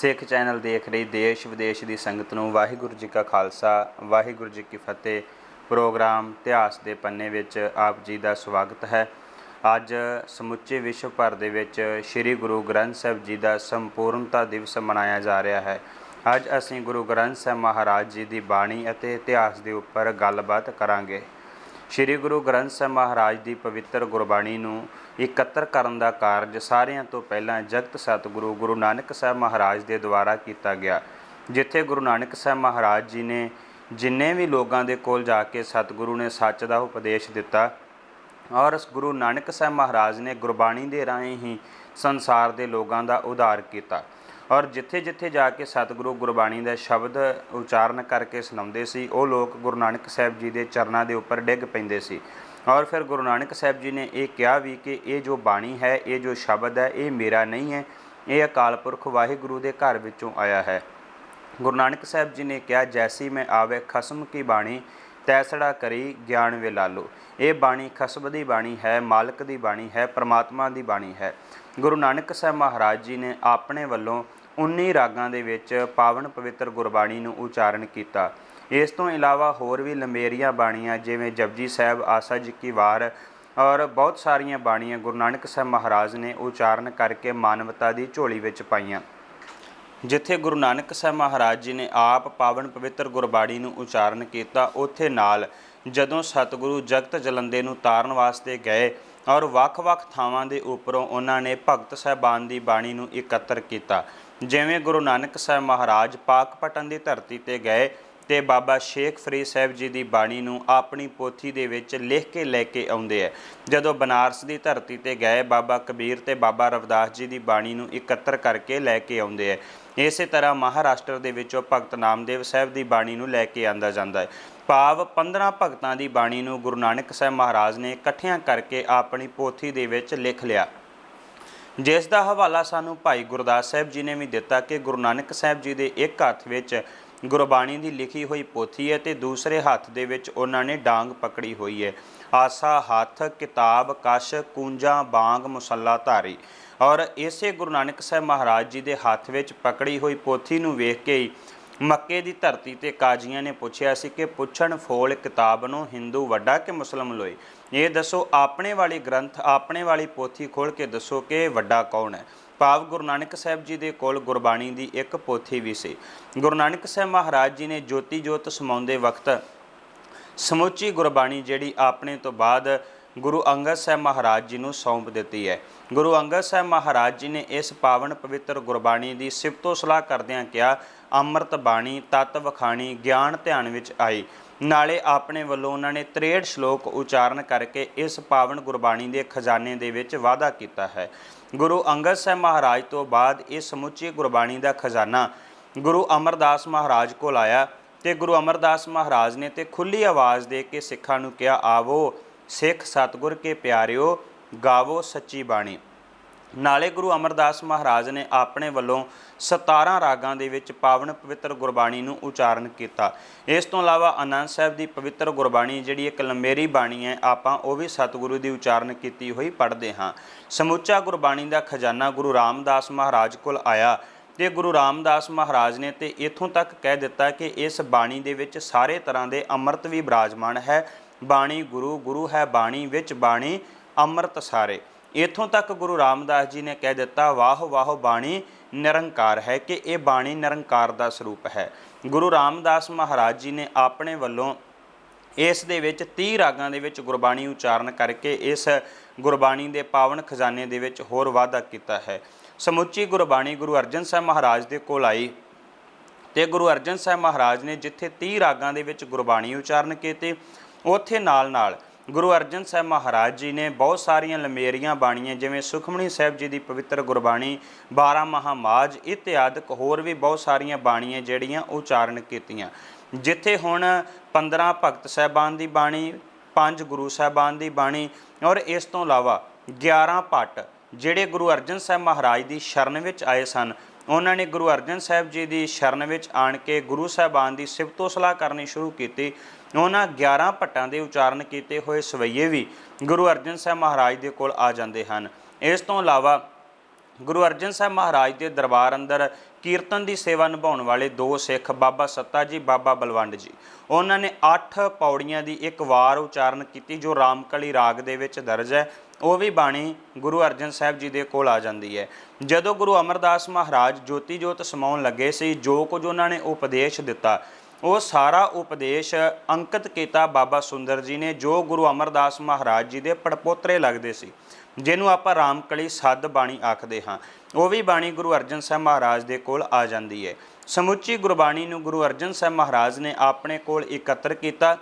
ਸਿੱਖ channel ਦੇਖ ਰਹੀ ਦੇਸ਼ ਵਿਦੇਸ਼ ਦੀ ਸੰਗਤ ਨੂੰ ਵਾਹਿਗੁਰੂ ਜੀ ਕਾ ਖਾਲਸਾ ਵਾਹਿਗੁਰੂ ਜੀ ਕੀ ਫਤਿਹ। ਪ੍ਰੋਗਰਾਮ ਇਤਿਹਾਸ ਦੇ ਪੰਨੇ ਵਿੱਚ ਆਪ ਜੀ ਦਾ ਸਵਾਗਤ ਹੈ। ਅੱਜ ਸਮੁੱਚੇ ਵਿਸ਼ਵ ਭਰ ਦੇ ਵਿੱਚ ਸ੍ਰੀ ਗੁਰੂ ਗ੍ਰੰਥ ਸਾਹਿਬ ਜੀ ਦਾ ਸੰਪੂਰਨਤਾ ਦਿਵਸ ਮਨਾਇਆ ਜਾ ਰਿਹਾ ਹੈ। ਅੱਜ ਅਸੀਂ ਗੁਰੂ ਗ੍ਰੰਥ ਸਾਹਿਬ ਮਹਾਰਾਜ ਜੀ ਦੀ ਬਾਣੀ ਅਤੇ ਇਤਿਹਾਸ ਦੇ ਉੱਪਰ ਗੱਲਬਾਤ ਕਰਾਂਗੇ। ਸ੍ਰੀ ਗੁਰੂ ਗ੍ਰੰਥ ਸਾਹਿਬ ਮਹਾਰਾਜ ਦੀ ਪਵਿੱਤਰ ਗੁਰਬਾਣੀ ਨੂੰ ਇਕੱਤਰ ਕਰਨ ਦਾ ਕਾਰਜ ਸਾਰਿਆਂ ਤੋਂ ਪਹਿਲਾਂ ਜਗਤ ਸਤਿਗੁਰੂ ਗੁਰੂ ਨਾਨਕ ਸਾਹਿਬ ਮਹਾਰਾਜ ਦੇ ਦੁਆਰਾ ਕੀਤਾ ਗਿਆ। ਜਿੱਥੇ ਗੁਰੂ ਨਾਨਕ ਸਾਹਿਬ ਮਹਾਰਾਜ ਜੀ ਨੇ ਜਿੰਨੇ ਵੀ ਲੋਕਾਂ ਦੇ ਕੋਲ ਜਾ ਕੇ ਸਤਿਗੁਰੂ ਨੇ ਸੱਚ ਦਾ ਉਪਦੇਸ਼ ਦਿੱਤਾ ਔਰ ਗੁਰੂ ਨਾਨਕ ਸਾਹਿਬ ਮਹਾਰਾਜ ਨੇ ਗੁਰਬਾਣੀ ਦੇ ਰਾਹੀਂ ਹੀ ਸੰਸਾਰ ਦੇ ਲੋਕਾਂ ਦਾ ਉਧਾਰ ਕੀਤਾ। ਔਰ ਜਿੱਥੇ ਜਿੱਥੇ ਜਾ ਕੇ ਸਤਿਗੁਰੂ ਗੁਰਬਾਣੀ ਦਾ ਸ਼ਬਦ ਉਚਾਰਨ ਕਰਕੇ ਸੁਣਾਉਂਦੇ ਸੀ, ਉਹ ਲੋਕ ਗੁਰੂ ਨਾਨਕ ਸਾਹਿਬ ਜੀ ਦੇ ਚਰਨਾਂ ਦੇ ਉੱਪਰ ਡਿੱਗ ਪੈਂਦੇ ਸੀ। ਔਰ ਫਿਰ ਗੁਰੂ ਨਾਨਕ ਸਾਹਿਬ ਜੀ ਨੇ ਇਹ ਕਿਹਾ ਵੀ ਕਿ ਇਹ ਜੋ ਬਾਣੀ ਹੈ, ਇਹ ਜੋ ਸ਼ਬਦ ਹੈ, ਇਹ ਮੇਰਾ ਨਹੀਂ ਹੈ, ਇਹ ਅਕਾਲ ਪੁਰਖ ਵਾਹਿਗੁਰੂ ਦੇ ਘਰ ਵਿੱਚੋਂ ਆਇਆ ਹੈ। ਗੁਰੂ ਨਾਨਕ ਸਾਹਿਬ ਜੀ ਨੇ ਕਿਹਾ, ਜੈਸੀ ਮੈਂ ਆਵੇ ਖਸਮ ਕੀ ਬਾਣੀ ਤੈਸੜਾ ਕਰੀ ਗਿਆਨ ਵੇ ਲਾਲੋ। ਇਹ ਬਾਣੀ ਖਸਮ ਦੀ ਬਾਣੀ ਹੈ, ਮਾਲਕ ਦੀ ਬਾਣੀ ਹੈ, ਪਰਮਾਤਮਾ ਦੀ ਬਾਣੀ ਹੈ। ਗੁਰੂ ਨਾਨਕ ਸਾਹਿਬ ਮਹਾਰਾਜ ਜੀ ਨੇ ਆਪਣੇ ਵੱਲੋਂ 19 ਰਾਗਾਂ ਦੇ ਵਿੱਚ ਪਾਵਨ ਪਵਿੱਤਰ ਗੁਰਬਾਣੀ ਨੂੰ ਉਚਾਰਨ ਕੀਤਾ। ਇਸ ਤੋਂ ਇਲਾਵਾ ਹੋਰ ਵੀ ਲੰਮੇਰੀਆਂ ਬਾਣੀਆਂ ਜਿਵੇਂ ਜਪਜੀ ਸਾਹਿਬ, ਆਸਾ ਜੀ ਕੀ ਵਾਰ ਔਰ ਬਹੁਤ ਸਾਰੀਆਂ ਬਾਣੀਆਂ ਗੁਰੂ ਨਾਨਕ ਸਾਹਿਬ ਮਹਾਰਾਜ ਨੇ ਉਚਾਰਨ ਕਰਕੇ ਮਾਨਵਤਾ ਦੀ ਝੋਲੀ ਵਿੱਚ ਪਾਈਆਂ। ਜਿੱਥੇ ਗੁਰੂ ਨਾਨਕ ਸਾਹਿਬ ਮਹਾਰਾਜ ਜੀ ਨੇ ਆਪ ਪਾਵਨ ਪਵਿੱਤਰ ਗੁਰਬਾਣੀ ਨੂੰ ਉਚਾਰਨ ਕੀਤਾ, ਉੱਥੇ ਨਾਲ ਜਦੋਂ ਸਤਿਗੁਰੂ ਜਗਤ ਜਲੰਦੇ ਨੂੰ ਤਾਰਨ ਵਾਸਤੇ ਗਏ ਔਰ ਵੱਖ-ਵੱਖ ਥਾਵਾਂ ਦੇ ਉੱਪਰੋਂ ਉਹਨਾਂ ਨੇ ਭਗਤ ਸਾਹਿਬਾਨ ਦੀ ਬਾਣੀ ਨੂੰ ਇਕੱਤਰ ਕੀਤਾ। ਜਿਵੇਂ ਗੁਰੂ ਨਾਨਕ ਸਾਹਿਬ ਮਹਾਰਾਜ ਪਾਕਪਟਨ ਦੀ ਧਰਤੀ ਤੇ ਗਏ ਤੇ ਬਾਬਾ ਸ਼ੇਖ ਫਰੀਦ ਸਾਹਿਬ ਜੀ ਦੀ ਬਾਣੀ ਨੂੰ ਆਪਣੀ ਪੋਥੀ ਦੇ ਵਿੱਚ ਲਿਖ ਕੇ ਲੈ ਕੇ ਆਉਂਦੇ ਹੈ। ਜਦੋਂ ਬਨਾਰਸ ਦੀ ਧਰਤੀ ਤੇ ਗਏ, ਬਾਬਾ ਕਬੀਰ ਤੇ ਬਾਬਾ ਰਵਿਦਾਸ ਜੀ ਦੀ ਬਾਣੀ ਨੂੰ ਇਕੱਤਰ ਕਰਕੇ ਲੈ ਕੇ ਆਉਂਦੇ ਹੈ। ਇਸੇ ਤਰ੍ਹਾਂ ਮਹਾਰਾਸ਼ਟਰ ਦੇ ਵਿੱਚੋਂ ਭਗਤ ਨਾਮਦੇਵ ਸਾਹਿਬ ਦੀ ਬਾਣੀ ਨੂੰ ਲੈ ਕੇ ਆਂਦਾ ਜਾਂਦਾ ਹੈ। ਭਾਵ 15 ਭਗਤਾਂ ਦੀ ਬਾਣੀ ਨੂੰ ਗੁਰੂ ਨਾਨਕ ਸਾਹਿਬ ਮਹਾਰਾਜ ਨੇ ਇਕੱਠਿਆਂ ਕਰਕੇ ਆਪਣੀ ਪੋਥੀ ਦੇ ਵਿੱਚ ਲਿਖ ਲਿਆ, ਜਿਸ ਦਾ ਹਵਾਲਾ ਸਾਨੂੰ ਭਾਈ ਗੁਰਦਾਸ ਸਾਹਿਬ ਜੀ ਨੇ ਵੀ ਦਿੱਤਾ ਕਿ ਗੁਰੂ ਨਾਨਕ ਸਾਹਿਬ ਜੀ ਦੇ ਇੱਕ ਹੱਥ ਵਿੱਚ ਗੁਰਬਾਣੀ ਦੀ ਲਿਖੀ ਹੋਈ ਪੋਥੀ ਹੈ ਤੇ ਦੂਸਰੇ ਹੱਥ ਦੇ ਵਿੱਚ ਉਹਨਾਂ ਨੇ ਡਾਂਗ ਪਕੜੀ ਹੋਈ ਹੈ। ਆਸਾ ਹੱਥ ਕਿਤਾਬ ਕਸ਼ ਕੂੰਜਾਂ ਬਾਂਗ ਮੁਸੱਲਾ ਧਾਰੀ। ਔਰ ਇਸੇ ਗੁਰੂ ਨਾਨਕ ਸਾਹਿਬ ਮਹਾਰਾਜ ਜੀ ਦੇ ਹੱਥ ਵਿੱਚ ਪਕੜੀ ਹੋਈ ਪੋਥੀ ਨੂੰ ਵੇਖ ਕੇ ਹੀ ਮੱਕੇ ਦੀ ਧਰਤੀ ਤੇ ਕਾਜ਼ੀਆਂ ਨੇ ਪੁੱਛਿਆ ਸੀ ਕਿ ਪੁੱਛਣ ਫੋਲ ਕਿਤਾਬ ਨੂੰ ਹਿੰਦੂ ਵੱਡਾ ਕਿ ਮੁਸਲਮ ਲੋਏ। ਇਹ ਦੱਸੋ, ਆਪਣੇ ਵਾਲੀ ਗ੍ਰੰਥ ਆਪਣੇ ਵਾਲੀ ਪੋਥੀ ਖੋਲ੍ਹ ਕੇ ਦੱਸੋ ਕਿ ਵੱਡਾ ਕੌਣ ਹੈ। ਭਾਵ ਗੁਰੂ ਨਾਨਕ ਸਾਹਿਬ ਜੀ ਦੇ ਕੋਲ ਗੁਰਬਾਣੀ ਦੀ ਇੱਕ ਪੋਥੀ ਵੀ ਸੀ। ਗੁਰੂ ਨਾਨਕ ਸਾਹਿਬ ਮਹਾਰਾਜ ਜੀ ਨੇ ਜੋਤੀ ਜੋਤ ਸਮਾਉਂਦੇ ਵਕਤ ਸਮੁੱਚੀ ਗੁਰਬਾਣੀ ਜਿਹੜੀ ਆਪਣੇ ਤੋਂ ਬਾਅਦ ਗੁਰੂ ਅੰਗਦ ਸਾਹਿਬ ਮਹਾਰਾਜ ਜੀ ਨੂੰ ਸੌਂਪ ਦਿੱਤੀ ਹੈ। ਗੁਰੂ ਅੰਗਦ ਸਾਹਿਬ ਮਹਾਰਾਜ ਜੀ ਨੇ ਇਸ ਪਾਵਨ ਪਵਿੱਤਰ ਗੁਰਬਾਣੀ ਦੀ ਸਿਫਤੋ ਸਲਾਹ ਕਰਦਿਆਂ ਕਿਹਾ, ਅੰਮ੍ਰਿਤ ਬਾਣੀ ਤਤ ਵਖਾਣੀ ਗਿਆਨ ਧਿਆਨ ਵਿੱਚ ਆਈ। ਨਾਲੇ ਆਪਣੇ ਵੱਲੋਂ ਉਹਨਾਂ ਨੇ 63 ਸ਼ਲੋਕ ਉਚਾਰਨ ਕਰਕੇ ਇਸ ਪਾਵਨ ਗੁਰਬਾਣੀ ਦੇ ਖਜ਼ਾਨੇ ਦੇ ਵਿੱਚ ਵਾਅਦਾ ਕੀਤਾ ਹੈ। ਗੁਰੂ ਅੰਗਦ ਸਾਹਿਬ ਮਹਾਰਾਜ ਤੋਂ ਬਾਅਦ ਇਹ ਸਮੁੱਚੀ ਗੁਰਬਾਣੀ ਦਾ ਖਜ਼ਾਨਾ ਗੁਰੂ ਅਮਰਦਾਸ ਮਹਾਰਾਜ ਕੋਲ ਆਇਆ ਤੇ ਗੁਰੂ ਅਮਰਦਾਸ ਮਹਾਰਾਜ ਨੇ ਤੇ ਖੁੱਲ੍ਹੀ ਆਵਾਜ਼ ਦੇ ਕੇ ਸਿੱਖਾਂ ਨੂੰ ਕਿਹਾ, ਆਵੋ ਸਿੱਖ ਸਤਿਗੁਰ ਕੇ ਪਿਆਰਿਓ ਗਾਵੋ ਸੱਚੀ ਬਾਣੀ। ਨਾਲੇ ਗੁਰੂ ਅਮਰਦਾਸ ਮਹਾਰਾਜ ਨੇ ਆਪਣੇ ਵੱਲੋਂ 17 ਰਾਗਾਂ ਦੇ ਵਿੱਚ ਪਾਵਨ ਪਵਿੱਤਰ ਗੁਰਬਾਣੀ ਨੂੰ ਉਚਾਰਨ ਕੀਤਾ। ਇਸ ਤੋਂ ਇਲਾਵਾ ਆਨੰਦ ਸਾਹਿਬ ਦੀ ਪਵਿੱਤਰ ਗੁਰਬਾਣੀ ਜਿਹੜੀ ਇੱਕ ਲੰਮੇਰੀ ਬਾਣੀ ਹੈ, ਆਪਾਂ ਉਹ ਵੀ ਸਤਿਗੁਰੂ ਦੀ ਉਚਾਰਨ ਕੀਤੀ ਹੋਈ ਪੜ੍ਹਦੇ ਹਾਂ। ਸਮੁੱਚਾ ਗੁਰਬਾਣੀ ਦਾ ਖਜ਼ਾਨਾ ਗੁਰੂ ਰਾਮਦਾਸ ਮਹਾਰਾਜ ਕੋਲ ਆਇਆ ਤੇ ਗੁਰੂ ਰਾਮਦਾਸ ਮਹਾਰਾਜ ਨੇ ਤੇ ਇੱਥੋਂ ਤੱਕ ਕਹਿ ਦਿੱਤਾ ਕਿ ਇਸ ਬਾਣੀ ਦੇ ਵਿੱਚ ਸਾਰੇ ਤਰ੍ਹਾਂ ਦੇ ਅੰਮ੍ਰਿਤ ਵੀ ਬਿਰਾਜਮਾਨ ਹੈ। ਬਾਣੀ ਗੁਰੂ, ਗੁਰੂ ਹੈ ਬਾਣੀ, ਵਿੱਚ ਬਾਣੀ ਅੰਮ੍ਰਿਤ ਸਾਰੇ। ਇੱਥੋਂ ਤੱਕ ਗੁਰੂ ਰਾਮਦਾਸ ਜੀ ਨੇ ਕਹਿ ਦਿੱਤਾ, ਵਾਹ ਵਾਹ ਬਾਣੀ ਨਿਰੰਕਾਰ ਹੈ, ਕਿ ਇਹ ਬਾਣੀ ਨਿਰੰਕਾਰ ਦਾ ਸਰੂਪ ਹੈ। ਗੁਰੂ ਰਾਮਦਾਸ ਮਹਾਰਾਜ ਜੀ ਨੇ ਆਪਣੇ ਵੱਲੋਂ ਇਸ ਦੇ ਵਿੱਚ 30 ਰਾਗਾਂ ਦੇ ਵਿੱਚ ਗੁਰਬਾਣੀ ਉਚਾਰਨ ਕਰਕੇ ਇਸ ਗੁਰਬਾਣੀ ਦੇ ਪਾਵਨ ਖਜ਼ਾਨੇ ਦੇ ਵਿੱਚ ਹੋਰ ਵਾਧਾ ਕੀਤਾ ਹੈ। ਸਮੁੱਚੀ ਗੁਰਬਾਣੀ ਗੁਰੂ ਅਰਜਨ ਸਾਹਿਬ ਮਹਾਰਾਜ ਦੇ ਕੋਲ ਆਈ ਤੇ ਗੁਰੂ ਅਰਜਨ ਸਾਹਿਬ ਮਹਾਰਾਜ ਨੇ ਜਿੱਥੇ 30 ਰਾਗਾਂ ਦੇ ਵਿੱਚ ਗੁਰਬਾਣੀ ਉਚਾਰਨ ਕੀਤੀ, ਉੱਥੇ ਨਾਲ ਗੁਰੂ ਅਰਜਨ ਸਾਹਿਬ ਮਹਾਰਾਜ ਜੀ ਨੇ ਬਹੁਤ ਸਾਰੀਆਂ ਲੰਮੇਰੀਆਂ ਬਾਣੀਆਂ ਜਿਵੇਂ ਸੁਖਮਣੀ ਸਾਹਿਬ ਜੀ ਦੀ ਪਵਿੱਤਰ ਗੁਰਬਾਣੀ, 12 ਮਹਾਮਾਜ ਇਤਿਆਦਿਕ ਹੋਰ ਵੀ ਬਹੁਤ ਸਾਰੀਆਂ ਬਾਣੀਆਂ ਜਿਹੜੀਆਂ ਉਚਾਰਨ ਕੀਤੀਆਂ। ਜਿੱਥੇ ਹੁਣ 15 ਭਗਤ ਸਾਹਿਬਾਨ ਦੀ ਬਾਣੀ, 5 ਗੁਰੂ ਸਾਹਿਬਾਨ ਦੀ ਬਾਣੀ ਔਰ ਇਸ ਤੋਂ ਇਲਾਵਾ 11 ਭੱਟ ਜਿਹੜੇ ਗੁਰੂ ਅਰਜਨ ਸਾਹਿਬ ਮਹਾਰਾਜ ਦੀ ਸ਼ਰਨ ਵਿੱਚ ਆਏ ਸਨ, ਉਹਨਾਂ ਨੇ ਗੁਰੂ ਅਰਜਨ ਸਾਹਿਬ ਜੀ ਦੀ ਸ਼ਰਨ ਵਿੱਚ ਆਣ ਕੇ ਗੁਰੂ ਸਾਹਿਬਾਨ ਦੀ ਸਿਫਤੋ ਸਲਾਹ ਕਰਨੀ ਸ਼ੁਰੂ ਕੀਤੀ। ਉਹਨਾਂ 11 ਭੱਟਾਂ ਦੇ ਉਚਾਰਨ ਕੀਤੇ ਹੋਏ ਸਵਈਏ ਵੀ ਗੁਰੂ ਅਰਜਨ ਸਾਹਿਬ ਮਹਾਰਾਜ ਦੇ ਕੋਲ ਆ ਜਾਂਦੇ ਹਨ। ਇਸ ਤੋਂ ਇਲਾਵਾ ਗੁਰੂ ਅਰਜਨ ਸਾਹਿਬ ਮਹਾਰਾਜ ਦੇ ਦਰਬਾਰ ਅੰਦਰ ਕੀਰਤਨ ਦੀ ਸੇਵਾ ਨਿਭਾਉਣ ਵਾਲੇ 2 ਸਿੱਖ ਬਾਬਾ ਸੱਤਾ ਜੀ, ਬਾਬਾ ਬਲਵੰਡ ਜੀ, ਉਹਨਾਂ ਨੇ 8 ਪੌੜੀਆਂ ਦੀ ਇੱਕ ਵਾਰ ਉਚਾਰਨ ਕੀਤੀ ਜੋ ਰਾਮਕਲੀ ਰਾਗ ਦੇ ਵਿੱਚ ਦਰਜ ਹੈ। ਉਹ ਵੀ ਬਾਣੀ ਗੁਰੂ ਅਰਜਨ ਸਾਹਿਬ ਜੀ ਦੇ ਕੋਲ ਆ ਜਾਂਦੀ ਹੈ। ਜਦੋਂ ਗੁਰੂ ਅਮਰਦਾਸ ਮਹਾਰਾਜ ਜੋਤੀ ਜੋਤ ਸਮਾਉਣ ਲੱਗੇ ਸੀ, ਜੋ ਕੁਝ ਉਹਨਾਂ ਨੇ ਉਪਦੇਸ਼ ਦਿੱਤਾ ਉਹ ਸਾਰਾ ਉਪਦੇਸ਼ ਅੰਕਿਤ ਕੀਤਾ ਬਾਬਾ ਸੁੰਦਰ ਜੀ ਨੇ, ਜੋ ਗੁਰੂ ਅਮਰਦਾਸ ਮਹਾਰਾਜ ਜੀ ਦੇ ਪੜਪੋਤਰੇ ਲੱਗਦੇ ਸੀ, ਜਿਹਨੂੰ ਆਪਾਂ ਰਾਮਕਲੀ ਸੱਧ ਬਾਣੀ ਆਖਦੇ ਹਾਂ। ਉਹ ਵੀ ਬਾਣੀ ਗੁਰੂ ਅਰਜਨ ਸਾਹਿਬ ਮਹਾਰਾਜ ਦੇ ਕੋਲ ਆ ਜਾਂਦੀ ਹੈ। ਸਮੁੱਚੀ ਗੁਰਬਾਣੀ ਨੂੰ ਗੁਰੂ ਅਰਜਨ ਸਾਹਿਬ ਮਹਾਰਾਜ ਨੇ ਆਪਣੇ ਕੋਲ ਇਕੱਤਰ ਕੀਤਾ।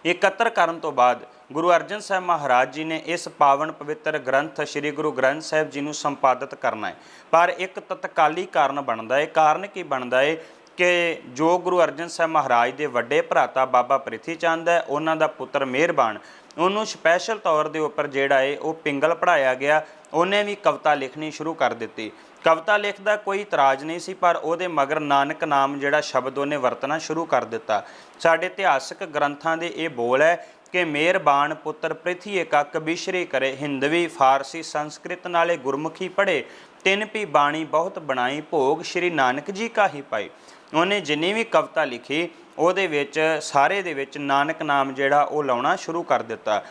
ਇਕੱਤਰ ਕਰਨ ਤੋਂ ਬਾਅਦ ਗੁਰੂ ਅਰਜਨ ਸਾਹਿਬ ਮਹਾਰਾਜ ਜੀ ਨੇ ਇਸ ਪਾਵਨ ਪਵਿੱਤਰ ਗ੍ਰੰਥ ਸ੍ਰੀ ਗੁਰੂ ਗ੍ਰੰਥ ਸਾਹਿਬ ਜੀ ਨੂੰ ਸੰਪਾਦਿਤ ਕਰਨਾ ਹੈ। ਪਰ ਇੱਕ ਤਤਕਾਲੀ ਕਾਰਨ ਬਣਦਾ ਹੈ। ਕਾਰਨ ਕੀ ਬਣਦਾ ਹੈ ਕਿ ਜੋ ਗੁਰੂ ਅਰਜਨ ਸਾਹਿਬ ਮਹਾਰਾਜ ਦੇ ਵੱਡੇ ਭਰਾਤਾ ਬਾਬਾ ਪ੍ਰਿਥੀ ਚੰਦ ਹੈ, ਉਹਨਾਂ ਦਾ ਪੁੱਤਰ ਮਿਹਰਬਾਨ, ਉਹਨੂੰ ਸਪੈਸ਼ਲ ਤੌਰ ਦੇ ਉੱਪਰ ਜਿਹੜਾ ਹੈ ਉਹ ਪਿੰਗਲ ਪੜ੍ਹਾਇਆ ਗਿਆ। ਉਹਨੇ ਵੀ ਕਵਿਤਾ ਲਿਖਣੀ ਸ਼ੁਰੂ ਕਰ ਦਿੱਤੀ। ਕਵਿਤਾ ਲਿਖਦਾ ਕੋਈ ਇਤਰਾਜ਼ ਨਹੀਂ ਸੀ, ਪਰ ਉਹਦੇ ਮਗਰ ਨਾਨਕ ਨਾਮ ਜਿਹੜਾ ਸ਼ਬਦ ਉਹਨੇ ਵਰਤਣਾ ਸ਼ੁਰੂ ਕਰ ਦਿੱਤਾ। ਸਾਡੇ ਇਤਿਹਾਸਕ ਗ੍ਰੰਥਾਂ ਦੇ ਇਹ ਬੋਲ ਹੈ ਕਿ ਮਿਹਰਬਾਨ ਪੁੱਤਰ ਪ੍ਰਿਥੀ ਏਕਕ ਬਿਸ਼ਰੀ ਕਰੇ, ਹਿੰਦਵੀ ਫਾਰਸੀ ਸੰਸਕ੍ਰਿਤ ਨਾਲੇ ਗੁਰਮੁਖੀ ਪੜ੍ਹੇ, ਤਿੰਨ ਪੀ ਬਾਣੀ ਬਹੁਤ ਬਣਾਈ, ਭੋਗ ਸ਼੍ਰੀ ਨਾਨਕ ਜੀ ਕਾ ਹੀ ਪਾਈ। ਉਹਨੇ ਜਿੰਨੀ ਵੀ ਕਵਿਤਾ ਲਿਖੀ ਉਹਦੇ ਵਿੱਚ ਸਾਰੇ ਦੇ ਵਿੱਚ ਨਾਨਕ ਨਾਮ ਜਿਹੜਾ ਉਹ ਲਾਉਣਾ ਸ਼ੁਰੂ ਕਰ ਦਿੱਤਾ।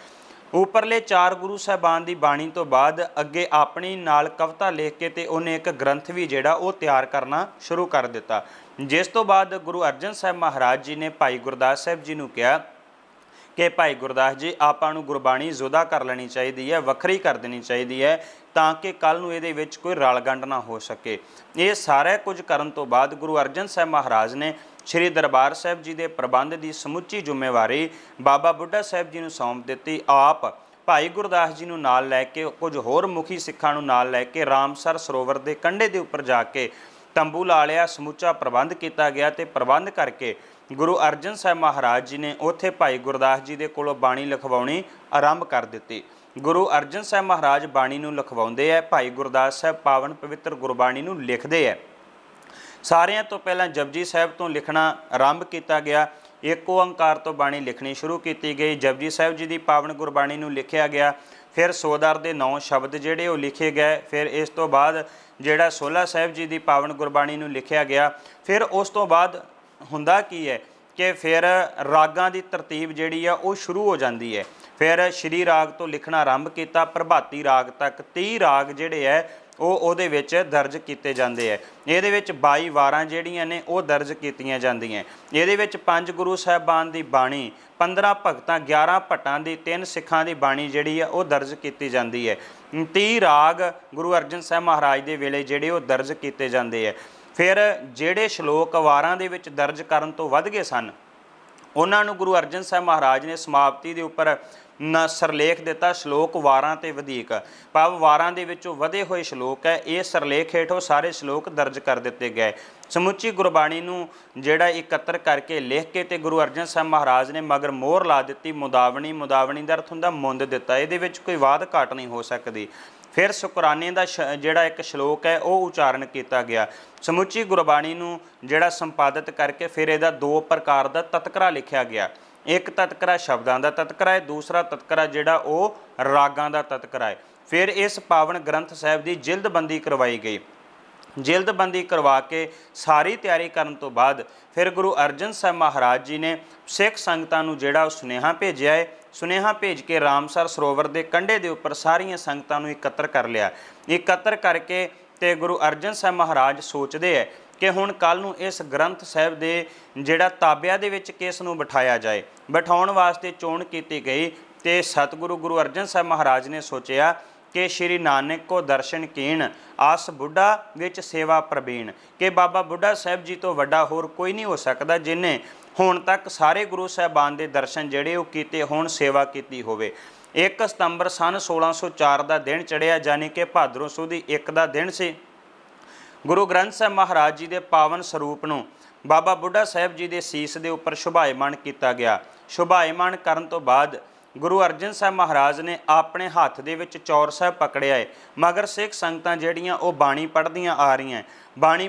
ਉੱਪਰਲੇ 4 ਗੁਰੂ ਸਾਹਿਬਾਨ ਦੀ ਬਾਣੀ ਤੋਂ ਬਾਅਦ ਅੱਗੇ ਆਪਣੀ ਨਾਲ ਕਵਿਤਾ ਲਿਖ ਕੇ ਤੇ ਉਹਨੇ ਇੱਕ ਗ੍ਰੰਥ ਵੀ ਜਿਹੜਾ ਉਹ ਤਿਆਰ ਕਰਨਾ ਸ਼ੁਰੂ ਕਰ ਦਿੱਤਾ। ਜਿਸ ਤੋਂ ਬਾਅਦ ਗੁਰੂ ਅਰਜਨ ਸਾਹਿਬ ਮਹਾਰਾਜ ਜੀ ਨੇ ਭਾਈ ਗੁਰਦਾਸ ਸਾਹਿਬ ਜੀ ਨੂੰ ਕਿਹਾ ਕਿ ਭਾਈ ਗੁਰਦਾਸ ਜੀ, ਆਪਾਂ ਨੂੰ ਗੁਰਬਾਣੀ ਜੁਦਾ ਕਰ ਲੈਣੀ ਚਾਹੀਦੀ ਹੈ, ਵੱਖਰੀ ਕਰ ਦੇਣੀ ਚਾਹੀਦੀ ਹੈ, ਤਾਂ ਕਿ ਕੱਲ੍ਹ ਨੂੰ ਇਹਦੇ ਵਿੱਚ ਕੋਈ ਰਲ ਗੰਢ ਨਾ ਹੋ ਸਕੇ। ਇਹ ਸਾਰਾ ਕੁਝ ਕਰਨ ਤੋਂ ਬਾਅਦ ਗੁਰੂ ਅਰਜਨ ਸਾਹਿਬ ਮਹਾਰਾਜ ਨੇ ਸ਼੍ਰੀ ਦਰਬਾਰ ਸਾਹਿਬ ਜੀ ਦੇ ਪ੍ਰਬੰਧ ਦੀ ਸਮੁੱਚੀ ਜ਼ਿੰਮੇਵਾਰੀ ਬਾਬਾ ਬੁੱਢਾ ਸਾਹਿਬ ਜੀ ਨੂੰ ਸੌਂਪ ਦਿੱਤੀ। ਆਪ ਭਾਈ ਗੁਰਦਾਸ ਜੀ ਨੂੰ ਨਾਲ ਲੈ ਕੇ, ਕੁਝ ਹੋਰ ਮੁਖੀ ਸਿੱਖਾਂ ਨੂੰ ਨਾਲ ਲੈ ਕੇ ਰਾਮਸਰ ਸਰੋਵਰ ਦੇ ਕੰਢੇ ਦੇ ਉੱਪਰ ਜਾ ਕੇ ਤੰਬੂ ਲਾ ਲਿਆ। ਸਮੁੱਚਾ ਪ੍ਰਬੰਧ ਕੀਤਾ ਗਿਆ ਤੇ ਪ੍ਰਬੰਧ ਕਰਕੇ ਗੁਰੂ ਅਰਜਨ ਸਾਹਿਬ ਮਹਾਰਾਜ ਜੀ ਨੇ ਉੱਥੇ ਭਾਈ ਗੁਰਦਾਸ ਜੀ ਦੇ ਕੋਲੋਂ ਬਾਣੀ ਲਿਖਵਾਉਣੀ ਆਰੰਭ ਕਰ ਦਿੱਤੀ। ਗੁਰੂ ਅਰਜਨ ਸਾਹਿਬ ਮਹਾਰਾਜ ਬਾਣੀ ਨੂੰ ਲਿਖਵਾਉਂਦੇ ਹੈ, ਭਾਈ ਗੁਰਦਾਸ ਸਾਹਿਬ ਪਾਵਨ ਪਵਿੱਤਰ ਗੁਰਬਾਣੀ ਨੂੰ ਲਿਖਦੇ ਹੈ। ਸਾਰਿਆਂ ਤੋਂ ਪਹਿਲਾਂ ਜਪਜੀ ਸਾਹਿਬ ਤੋਂ ਲਿਖਣਾ ਆਰੰਭ ਕੀਤਾ ਗਿਆ। ਇੱਕ ਓੰਕਾਰ ਤੋਂ ਬਾਣੀ ਲਿਖਣੀ ਸ਼ੁਰੂ ਕੀਤੀ ਗਈ। ਜਪਜੀ ਸਾਹਿਬ ਜੀ ਦੀ ਪਾਵਨ ਗੁਰਬਾਣੀ ਨੂੰ ਲਿਖਿਆ ਗਿਆ। ਫਿਰ ਸੋਦਰ ਦੇ 9 ਸ਼ਬਦ ਜਿਹੜੇ ਉਹ ਲਿਖੇ ਗਏ। ਫਿਰ ਇਸ ਤੋਂ ਬਾਅਦ ਜਿਹੜਾ ਸੋਲਾ ਸਾਹਿਬ ਜੀ ਦੀ ਪਾਵਨ ਗੁਰਬਾਣੀ ਨੂੰ ਲਿਖਿਆ ਗਿਆ। ਫਿਰ ਉਸ ਤੋਂ ਬਾਅਦ ਹੁੰਦਾ ਕੀ ਹੈ ਕਿ ਫਿਰ ਰਾਗਾਂ ਦੀ ਤਰਤੀਬ ਜਿਹੜੀ ਆ ਉਹ ਸ਼ੁਰੂ ਹੋ ਜਾਂਦੀ ਹੈ। ਫਿਰ ਸ਼੍ਰੀ ਰਾਗ ਤੋਂ ਲਿਖਣਾ ਆਰੰਭ ਕੀਤਾ। ਪ੍ਰਭਾਤੀ ਰਾਗ ਤੱਕ 30 ਰਾਗ ਜਿਹੜੇ ਹੈ ਉਹ ਉਹਦੇ ਵਿੱਚ ਦਰਜ ਕੀਤੇ ਜਾਂਦੇ ਹੈ। ਇਹਦੇ ਵਿੱਚ 22 ਵਾਰਾਂ ਜਿਹੜੀਆਂ ਨੇ ਉਹ ਦਰਜ ਕੀਤੀਆਂ ਜਾਂਦੀਆਂ। ਇਹਦੇ ਵਿੱਚ 5 ਗੁਰੂ ਸਾਹਿਬਾਨ ਦੀ ਬਾਣੀ, 15 ਭਗਤਾਂ, 11 ਭੱਟਾਂ ਦੀ, 3 ਸਿੱਖਾਂ ਦੀ ਬਾਣੀ ਜਿਹੜੀ ਆ ਉਹ ਦਰਜ ਕੀਤੀ ਜਾਂਦੀ ਹੈ। 30 ਰਾਗ ਗੁਰੂ ਅਰਜਨ ਸਾਹਿਬ ਮਹਾਰਾਜ ਦੇ ਵੇਲੇ ਜਿਹੜੇ ਉਹ ਦਰਜ ਕੀਤੇ ਜਾਂਦੇ ਹੈ। ਫਿਰ ਜਿਹੜੇ ਸ਼ਲੋਕ ਵਾਰਾਂ ਦੇ ਵਿੱਚ ਦਰਜ ਕਰਨ ਤੋਂ ਵੱਧ ਗਏ ਸਨ, ਉਹਨਾਂ ਨੂੰ ਗੁਰੂ ਅਰਜਨ ਸਾਹਿਬ ਮਹਾਰਾਜ ਨੇ ਸਮਾਪਤੀ ਦੇ ਉੱਪਰ ਸਰਲੇਖ ਦਿੱਤਾ। ਸ਼ਲੋਕ ਵਾਰਾਂ ਤੇ ਵਧੀਕ, ਭਾਵ ਵਾਰਾਂ ਦੇ ਵਿੱਚੋਂ ਵਧੇ ਹੋਏ ਸ਼ਲੋਕ ਹੈ, ਇਹ ਸਰਲੇਖ ਹੇਠੋਂ ਸਾਰੇ ਸ਼ਲੋਕ ਦਰਜ ਕਰ ਦਿੱਤੇ ਗਏ। ਸਮੁੱਚੀ ਗੁਰਬਾਣੀ ਨੂੰ ਜਿਹੜਾ ਇਕੱਤਰ ਕਰਕੇ ਲਿਖ ਕੇ ਤੇ ਗੁਰੂ ਅਰਜਨ ਸਾਹਿਬ ਮਹਾਰਾਜ ਨੇ ਮਗਰ ਮੋਹਰ ਲਾ ਦਿੱਤੀ। ਮੁਦਾਵਣੀ, ਮੁਦਾਵਣੀ ਦਾ ਅਰਥ ਹੁੰਦਾ ਮੁੰਦ ਦਿੱਤਾ। ਇਹਦੇ ਵਿੱਚ ਕੋਈ ਵਾਧ ਘਾਟ ਨਹੀਂ ਹੋ ਸਕਦੀ। ਫਿਰ ਸ਼ੁਕਰਾਨੇ ਦਾ ਜਿਹੜਾ ਇੱਕ ਸ਼ਲੋਕ ਹੈ ਉਹ ਉਚਾਰਨ ਕੀਤਾ ਗਿਆ। ਸਮੁੱਚੀ ਗੁਰਬਾਣੀ ਨੂੰ ਜਿਹੜਾ ਸੰਪਾਦਿਤ ਕਰਕੇ ਫਿਰ ਇਹਦਾ 2 ਪ੍ਰਕਾਰ ਦਾ ਤਤਕਰਾ ਲਿਖਿਆ ਗਿਆ। ਇੱਕ ਤਤਕਰਾ ਸ਼ਬਦਾਂ ਦਾ ਤਤਕਰਾ ਹੈ, ਦੂਸਰਾ ਤਤਕਰਾ ਜਿਹੜਾ ਉਹ ਰਾਗਾਂ ਦਾ ਤਤਕਰਾ ਹੈ। ਫਿਰ ਇਸ ਪਾਵਨ ਗ੍ਰੰਥ ਸਾਹਿਬ ਦੀ ਜਿਲਦਬੰਦੀ ਕਰਵਾਈ ਗਈ। ਜਿਲਦਬੰਦੀ ਕਰਵਾ ਕੇ ਸਾਰੀ ਤਿਆਰੀ ਕਰਨ ਤੋਂ ਬਾਅਦ ਫਿਰ ਗੁਰੂ ਅਰਜਨ ਸਾਹਿਬ ਮਹਾਰਾਜ ਜੀ ਨੇ ਸਿੱਖ ਸੰਗਤਾਂ ਨੂੰ ਜਿਹੜਾ ਉਹ ਸੁਨੇਹਾ ਭੇਜਿਆ ਹੈ। ਸੁਨੇਹਾ ਭੇਜ ਕੇ ਰਾਮਸਰ ਸਰੋਵਰ ਦੇ ਕੰਢੇ ਦੇ ਉੱਪਰ ਸਾਰੀਆਂ ਸੰਗਤਾਂ ਨੂੰ ਇਕੱਤਰ ਕਰ ਲਿਆ। ਇਕੱਤਰ ਕਰਕੇ ਤੇ ਗੁਰੂ ਅਰਜਨ ਸਾਹਿਬ ਮਹਾਰਾਜ ਸੋਚਦੇ ਹੈ ਕਿ ਹੁਣ ਕੱਲ੍ਹ ਨੂੰ ਇਸ ਗ੍ਰੰਥ ਸਾਹਿਬ ਦੇ ਜਿਹੜਾ ਤਾਬਿਆਂ ਦੇ ਵਿੱਚ ਕਿਸ ਨੂੰ ਬਿਠਾਇਆ ਜਾਏ। ਬਿਠਾਉਣ ਵਾਸਤੇ ਚੋਣ ਕੀਤੀ ਗਈ ਤੇ ਸਤਿਗੁਰੂ ਗੁਰੂ ਅਰਜਨ ਸਾਹਿਬ ਮਹਾਰਾਜ ਨੇ ਸੋਚਿਆ ਕਿ ਸ਼੍ਰੀ ਨਾਨਕ ਕੋ ਦਰਸ਼ਨ ਕੀਣ, ਆਸ ਬੁੱਢਾ ਵਿੱਚ ਸੇਵਾ ਪ੍ਰਬੀਣ, ਕਿ ਬਾਬਾ ਬੁੱਢਾ ਸਾਹਿਬ ਜੀ ਤੋਂ ਵੱਡਾ ਹੋਰ ਕੋਈ ਨਹੀਂ ਹੋ ਸਕਦਾ ਜਿਹਨੇ ਹੁਣ ਤੱਕ ਸਾਰੇ ਗੁਰੂ ਸਾਹਿਬਾਨ ਦੇ ਦਰਸ਼ਨ ਜਿਹੜੇ ਉਹ ਕੀਤੇ ਹੋਣ, ਸੇਵਾ ਕੀਤੀ ਹੋਵੇ। 1 ਸਤੰਬਰ ਸਨ 1604 ਦਾ ਦਿਨ ਚੜ੍ਹਿਆ, ਯਾਨੀ ਕਿ ਭਾਦਰੋਂ ਸੁਦੀ 1 ਦਾ ਦਿਨ ਸੀ। ਗੁਰੂ ਗ੍ਰੰਥ ਸਾਹਿਬ ਮਹਾਰਾਜ ਜੀ ਦੇ ਪਾਵਨ ਸਰੂਪ ਨੂੰ ਬਾਬਾ ਬੁੱਢਾ ਸਾਹਿਬ ਜੀ ਦੇ ਸੀਸ ਦੇ ਉੱਪਰ ਸ਼ੁਭਾਇਮਾਨ ਕੀਤਾ ਗਿਆ। ਸ਼ੁਭਾਇਮਾਨ ਕਰਨ ਤੋਂ ਬਾਅਦ ਗੁਰੂ ਅਰਜਨ ਸਾਹਿਬ ਮਹਾਰਾਜ ਨੇ ਆਪਣੇ ਹੱਥ ਦੇ ਵਿੱਚ ਚੌਰ ਸਾਹਿਬ ਪਕੜਿਆ ਹੈ। ਮਗਰ ਸਿੱਖ ਸੰਗਤਾਂ ਜਿਹੜੀਆਂ ਉਹ ਬਾਣੀ ਪੜ੍ਹਦੀਆਂ ਆ ਰਹੀਆਂ। ਬਾਣੀ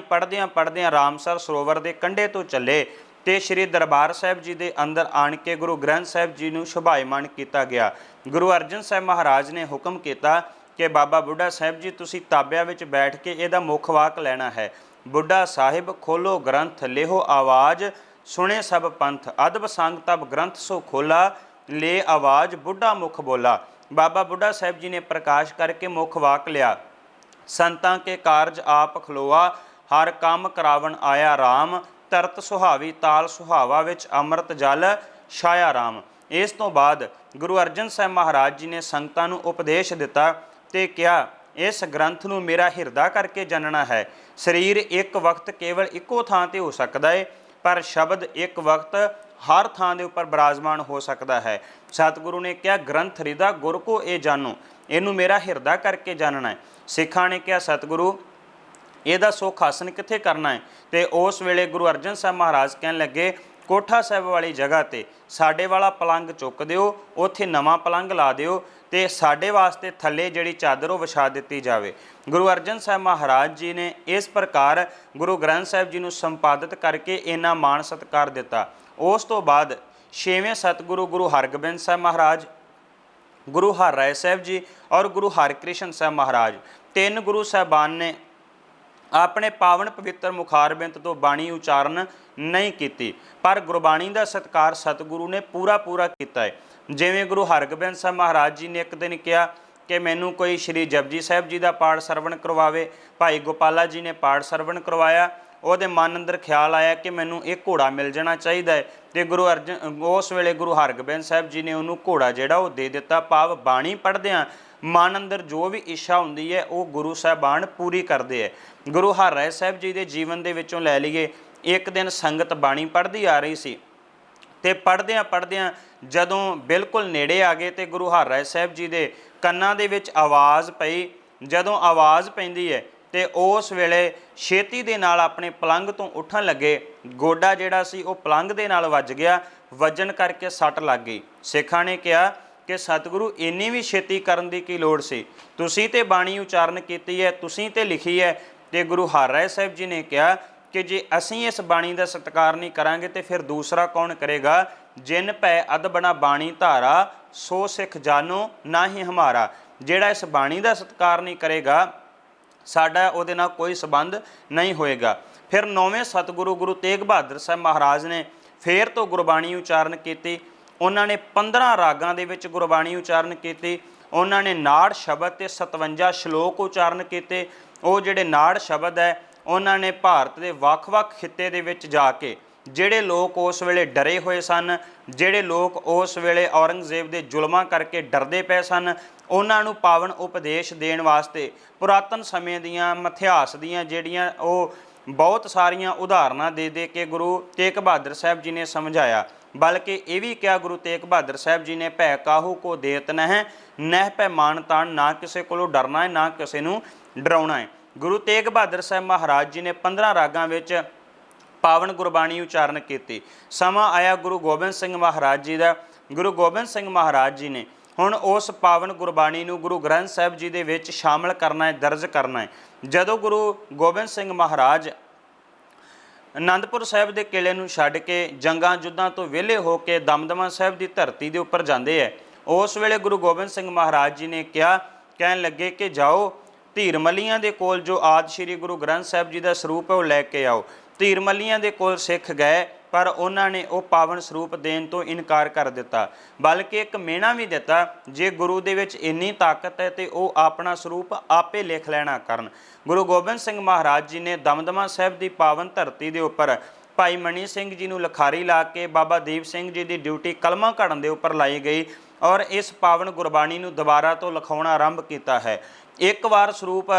ਪੜ੍ਹਦਿਆਂ ਰਾਮਸਰ ਸਰੋਵਰ ਦੇ ਕੰਢੇ ਤੋਂ ਚੱਲੇ ਤੇ ਸ਼੍ਰੀ ਦਰਬਾਰ ਸਾਹਿਬ ਜੀ ਦੇ ਅੰਦਰ ਆਣ ਕੇ ਗੁਰੂ ਗ੍ਰੰਥ ਸਾਹਿਬ ਜੀ ਨੂੰ ਸ਼ੁਭਾਇਮਾਨ ਕੀਤਾ ਗਿਆ। ਗੁਰੂ ਅਰਜਨ ਸਾਹਿਬ ਮਹਾਰਾਜ ਨੇ ਹੁਕਮ ਕੀਤਾ ਕਿ ਬਾਬਾ ਬੁੱਢਾ ਸਾਹਿਬ ਜੀ ਤੁਸੀਂ ਤਾਬਿਆਂ ਵਿੱਚ ਬੈਠ ਕੇ ਇਹਦਾ ਮੁੱਖ ਵਾਕ ਲੈਣਾ ਹੈ। बुढ़ा साहिब खोलो ग्रंथ लेहो आवाज, सुने सब पंथ अदब संग तब ग्रंथ सो खोला, ले आवाज बुढ़ा मुख बोला। बाबा बुढ़ा साहिब जी ने प्रकाश करके मुख वाक लिया, संतां के कारज आप खलोआ, हर काम करावन आया राम, तरत सुहावी ताल सुहावा विच अमृत जल छाया राम। इस तो बाद गुरु अर्जन साहब महाराज जी ने संगतां नूं उपदेश दिता ते कहा, इस ग्रंथ नूं मेरा हिरदा करके जानना है। शरीर एक वक्त केवल इक्को थां ते हो सकता है, पर शब्द एक वक्त हर थां दे उपर विराजमान हो सकता है। सतगुरु ने कहा, ग्रंथ हृदा गुर को ये जानो, इनू मेरा हिरदा करके जानना है। सिखां ने कहा, सतगुरु ਇਹਦਾ ਸੁੱਖ ਆਸਨ ਕਿੱਥੇ ਕਰਨਾ ਹੈ? ਤੇ ਉਸ ਵੇਲੇ ਗੁਰੂ ਅਰਜਨ ਸਾਹਿਬ ਮਹਾਰਾਜ ਕਹਿਣ ਲੱਗੇ, ਕੋਠਾ ਸਾਹਿਬ ਵਾਲੀ ਜਗ੍ਹਾ ਤੇ ਸਾਡੇ ਵਾਲਾ ਪਲੰਗ ਚੁੱਕ ਦਿਓ, ਉੱਥੇ ਨਵਾਂ ਪਲੰਗ ਲਾ ਦਿਓ ਤੇ ਸਾਡੇ ਵਾਸਤੇ ਥੱਲੇ ਜਿਹੜੀ ਚਾਦਰ ਉਹ ਵਿਛਾ ਦਿੱਤੀ ਜਾਵੇ। ਗੁਰੂ ਅਰਜਨ ਸਾਹਿਬ ਮਹਾਰਾਜ ਜੀ ਨੇ ਇਸ ਪ੍ਰਕਾਰ ਗੁਰੂ ਗ੍ਰੰਥ ਸਾਹਿਬ ਜੀ ਨੂੰ ਸੰਪਾਦਿਤ ਕਰਕੇ ਇੰਨਾ ਮਾਣ ਸਤਿਕਾਰ ਦਿੱਤਾ। ਉਸ ਤੋਂ ਬਾਅਦ ਛੇਵੇਂ ਸਤਿਗੁਰੂ ਗੁਰੂ ਹਰਗੋਬਿੰਦ ਸਾਹਿਬ ਮਹਾਰਾਜ, ਗੁਰੂ ਹਰਿਰਾਏ ਸਾਹਿਬ ਜੀ ਔਰ ਗੁਰੂ ਹਰਿਕ੍ਰਿਸ਼ਨ ਸਾਹਿਬ ਮਹਾਰਾਜ, ਤਿੰਨ ਗੁਰੂ ਸਾਹਿਬਾਨ ਨੇ ਆਪਣੇ ਪਾਵਨ ਪਵਿੱਤਰ ਮੁਖਾਰਬਿੰਦ ਤੋਂ ਬਾਣੀ ਉਚਾਰਨ ਨਹੀਂ ਕੀਤੀ, ਪਰ ਗੁਰਬਾਣੀ ਦਾ ਸਤਿਕਾਰ ਸਤਿਗੁਰੂ ਨੇ ਪੂਰਾ ਕੀਤਾ ਹੈ। ਜਿਵੇਂ ਗੁਰੂ ਹਰਗੋਬਿੰਦ ਸਾਹਿਬ ਮਹਾਰਾਜ ਜੀ ਨੇ ਇੱਕ ਦਿਨ ਕਿਹਾ ਕਿ ਮੈਨੂੰ ਕੋਈ ਸ਼੍ਰੀ ਜਪਜੀ ਸਾਹਿਬ ਜੀ ਦਾ ਪਾਠ ਸਰਵਣ ਕਰਵਾਵੇ। ਭਾਈ ਗੋਪਾਲਾ ਜੀ ਨੇ ਪਾਠ ਸਰਵਣ ਕਰਵਾਇਆ। ਉਹਦੇ ਮਨ ਅੰਦਰ ਖਿਆਲ ਆਇਆ ਕਿ ਮੈਨੂੰ ਇਹ ਘੋੜਾ ਮਿਲ ਜਾਣਾ ਚਾਹੀਦਾ ਹੈ, ਤੇ ਉਸ ਵੇਲੇ ਗੁਰੂ ਹਰਗੋਬਿੰਦ ਸਾਹਿਬ ਜੀ ਨੇ ਉਹਨੂੰ ਘੋੜਾ ਜਿਹੜਾ ਉਹ ਦੇ ਦਿੱਤਾ। ਭਾਵ ਬਾਣੀ ਪੜ੍ਹਦਿਆਂ ਮਨ ਅੰਦਰ ਜੋ ਵੀ ਇੱਛਾ ਹੁੰਦੀ ਹੈ ਉਹ ਗੁਰੂ ਸਾਹਿਬਾਨ ਪੂਰੀ ਕਰਦੇ ਹੈ। ਗੁਰੂ ਹਰਿਰਾਏ ਸਾਹਿਬ ਜੀ ਦੇ ਜੀਵਨ ਦੇ ਵਿੱਚੋਂ ਲੈ ਲਈਏ, ਇੱਕ ਦਿਨ ਸੰਗਤ ਬਾਣੀ ਪੜ੍ਹਦੀ ਆ ਰਹੀ ਸੀ ਤੇ ਪੜ੍ਹਦਿਆਂ ਜਦੋਂ ਬਿਲਕੁਲ ਨੇੜੇ ਆ ਗਏ ਤੇ ਗੁਰੂ ਹਰਿਰਾਏ ਸਾਹਿਬ ਜੀ ਦੇ ਕੰਨਾਂ ਦੇ ਵਿੱਚ ਆਵਾਜ਼ ਪਈ। ਜਦੋਂ ਆਵਾਜ਼ ਪੈਂਦੀ ਹੈ ਤੇ ਉਸ ਵੇਲੇ ਛੇਤੀ ਦੇ ਨਾਲ ਆਪਣੇ ਪਲੰਗ ਤੋਂ ਉੱਠਣ ਲੱਗੇ, ਗੋਡਾ ਜਿਹੜਾ ਸੀ ਉਹ ਪਲੰਗ ਦੇ ਨਾਲ ਵੱਜ ਗਿਆ, ਵੱਜਣ ਕਰਕੇ ਸੱਟ ਲੱਗ ਗਈ। ਸਿੱਖਾਂ ਨੇ ਕਿਹਾ ਕਿ ਸਤਿਗੁਰੂ ਇੰਨੀ ਵੀ ਛੇਤੀ ਕਰਨ ਦੀ ਕੀ ਲੋੜ ਸੀ, ਤੁਸੀਂ ਤੇ ਬਾਣੀ ਉਚਾਰਨ ਕੀਤੀ ਹੈ, ਤੁਸੀਂ ਤੇ ਲਿਖੀ ਹੈ। ਤੇ ਗੁਰੂ ਹਰਿਰਾਏ ਸਾਹਿਬ ਜੀ ਨੇ ਕਿਹਾ ਕਿ ਜੇ ਅਸੀਂ ਇਸ ਬਾਣੀ ਦਾ ਸਤਿਕਾਰ ਨਹੀਂ ਕਰਾਂਗੇ ਤੇ ਫਿਰ ਦੂਸਰਾ ਕੌਣ ਕਰੇਗਾ। ਜਿਨ ਭੈ ਅਦਬਣਾ ਬਾਣੀ ਧਾਰਾ, ਸੋ ਸਿੱਖ ਜਾਨੋ ਨਾ ਹੀ ਹਮਾਰਾ। ਜਿਹੜਾ ਇਸ ਬਾਣੀ ਦਾ ਸਤਿਕਾਰ ਨਹੀਂ ਕਰੇਗਾ, ਸਾਡਾ ਉਹਦੇ ਨਾਲ ਕੋਈ ਸੰਬੰਧ ਨਹੀਂ ਹੋਏਗਾ। ਫਿਰ ਨੌਵੇਂ ਸਤਿਗੁਰੂ ਗੁਰੂ ਤੇਗ ਬਹਾਦਰ ਸਾਹਿਬ ਮਹਾਰਾਜ ਨੇ ਫੇਰ ਤੋਂ ਗੁਰਬਾਣੀ ਉਚਾਰਨ ਕੀਤੀ। ਉਹਨਾਂ ਨੇ 15 ਰਾਗਾਂ ਦੇ ਵਿੱਚ ਗੁਰਬਾਣੀ ਉਚਾਰਨ ਕੀਤੀ। ਉਹਨਾਂ ਨੇ ਨਾੜ ਸ਼ਬਦ ਤੇ 57 ਸ਼ਲੋਕ ਉਚਾਰਨ ਕੀਤੇ। ਉਹ ਜਿਹੜੇ ਨਾੜ ਸ਼ਬਦ ਹੈ, ਉਹਨਾਂ ਨੇ ਭਾਰਤ ਦੇ ਵੱਖ-ਵੱਖ ਖਿੱਤੇ ਦੇ ਵਿੱਚ ਜਾ ਕੇ ਜਿਹੜੇ ਲੋਕ ਉਸ ਵੇਲੇ ਡਰੇ ਹੋਏ ਸਨ, ਜਿਹੜੇ ਲੋਕ ਉਸ ਵੇਲੇ ਔਰੰਗਜ਼ੇਬ ਦੇ ਜ਼ੁਲਮਾਂ ਕਰਕੇ ਡਰਦੇ ਪਏ ਸਨ, ਉਹਨਾਂ ਨੂੰ ਪਾਵਨ ਉਪਦੇਸ਼ ਦੇਣ ਵਾਸਤੇ ਪੁਰਾਤਨ ਸਮੇਂ ਦੀਆਂ ਮਿਥਿਹਾਸ ਦੀਆਂ ਜਿਹੜੀਆਂ ਉਹ ਬਹੁਤ ਸਾਰੀਆਂ ਉਦਾਹਰਨਾਂ ਦੇ ਕੇ ਗੁਰੂ ਤੇਗ ਬਹਾਦਰ ਸਾਹਿਬ ਜੀ ਨੇ ਸਮਝਾਇਆ। ਬਲਕਿ ਇਹ ਵੀ ਕਿਹਾ ਗੁਰੂ ਤੇਗ ਬਹਾਦਰ ਸਾਹਿਬ ਜੀ ਨੇ, ਭੈ ਕਾਹੂ ਕੋ ਦੇਤ ਨਹਿ, ਨਹਿ ਭੈ ਮਾਨ ਤਾਣ, ਨਾ ਕਿਸੇ ਕੋਲੋਂ ਡਰਨਾ ਹੈ ਨਾ ਕਿਸੇ ਨੂੰ ਡਰਾਉਣਾ ਹੈ। ਗੁਰੂ ਤੇਗ ਬਹਾਦਰ ਸਾਹਿਬ ਮਹਾਰਾਜ ਜੀ ਨੇ 15 ਰਾਗਾਂ ਵਿੱਚ ਪਾਵਨ ਗੁਰਬਾਣੀ ਉਚਾਰਨ ਕੀਤੀ। ਸਮਾਂ ਆਇਆ ਗੁਰੂ ਗੋਬਿੰਦ ਸਿੰਘ ਮਹਾਰਾਜ ਜੀ ਦਾ। ਗੁਰੂ ਗੋਬਿੰਦ ਸਿੰਘ ਮਹਾਰਾਜ ਜੀ ਨੇ ਹੁਣ ਉਸ ਪਾਵਨ ਗੁਰਬਾਣੀ ਨੂੰ ਗੁਰੂ ਗ੍ਰੰਥ ਸਾਹਿਬ ਜੀ ਦੇ ਵਿੱਚ ਸ਼ਾਮਲ ਕਰਨਾ ਹੈ, ਦਰਜ ਕਰਨਾ ਹੈ। ਜਦੋਂ ਗੁਰੂ ਗੋਬਿੰਦ ਸਿੰਘ ਮਹਾਰਾਜ ਅਨੰਦਪੁਰ ਸਾਹਿਬ ਦੇ ਕਿਲੇ ਨੂੰ ਛੱਡ ਕੇ ਜੰਗਾਂ ਯੁੱਧਾਂ ਤੋਂ ਵਿਹਲੇ ਹੋ ਕੇ ਦਮਦਮਾ ਸਾਹਿਬ ਦੀ ਧਰਤੀ ਦੇ ਉੱਪਰ ਜਾਂਦੇ ਹੈ, ਉਸ ਵੇਲੇ ਗੁਰੂ ਗੋਬਿੰਦ ਸਿੰਘ ਮਹਾਰਾਜ ਜੀ ਨੇ ਕਹਿਣ ਲੱਗੇ ਕਿ ਜਾਓ ਧੀਰ ਮੱਲੀਆਂ ਦੇ ਕੋਲ ਜੋ ਆਦਿ ਸ਼੍ਰੀ ਗੁਰੂ ਗ੍ਰੰਥ ਸਾਹਿਬ ਜੀ ਦਾ ਸਰੂਪ ਹੈ ਉਹ ਲੈ ਕੇ ਆਓ। ਧੀਰ ਮੱਲੀਆਂ ਦੇ ਕੋਲ ਸਿੱਖ ਗਏ, ਪਰ ਉਹਨਾਂ ਨੇ ਉਹ ਪਾਵਨ ਸਰੂਪ ਦੇਣ ਤੋਂ ਇਨਕਾਰ ਕਰ ਦਿੱਤਾ। ਬਲਕਿ ਇੱਕ ਮਿਹਣਾ ਵੀ ਦਿੱਤਾ, ਜੇ ਗੁਰੂ ਦੇ ਵਿੱਚ ਇੰਨੀ ਤਾਕਤ ਹੈ ਤੇ ਉਹ ਆਪਣਾ ਸਰੂਪ ਆਪੇ ਲਿਖ ਲੈਣਾ ਕਰਨ। ਗੁਰੂ ਗੋਬਿੰਦ ਸਿੰਘ ਮਹਾਰਾਜ ਜੀ ਨੇ ਦਮਦਮਾ ਸਾਹਿਬ ਦੀ ਪਾਵਨ ਧਰਤੀ ਦੇ ਉੱਪਰ ਭਾਈ ਮਣੀ ਸਿੰਘ ਜੀ ਨੂੰ ਲਿਖਾਰੀ ਲਾ ਕੇ ਬਾਬਾ ਦੀਪ ਸਿੰਘ ਜੀ ਦੀ ਡਿਊਟੀ ਕਲਮਾਂ ਘੜਨ ਦੇ ਉੱਪਰ ਲਾਈ ਗਈ ਔਰ ਇਸ ਪਾਵਨ ਗੁਰਬਾਣੀ ਨੂੰ ਦੁਬਾਰਾ ਤੋਂ ਲਿਖਾਉਣਾ ਆਰੰਭ ਕੀਤਾ ਹੈ। ਇੱਕ ਵਾਰ ਸਰੂਪ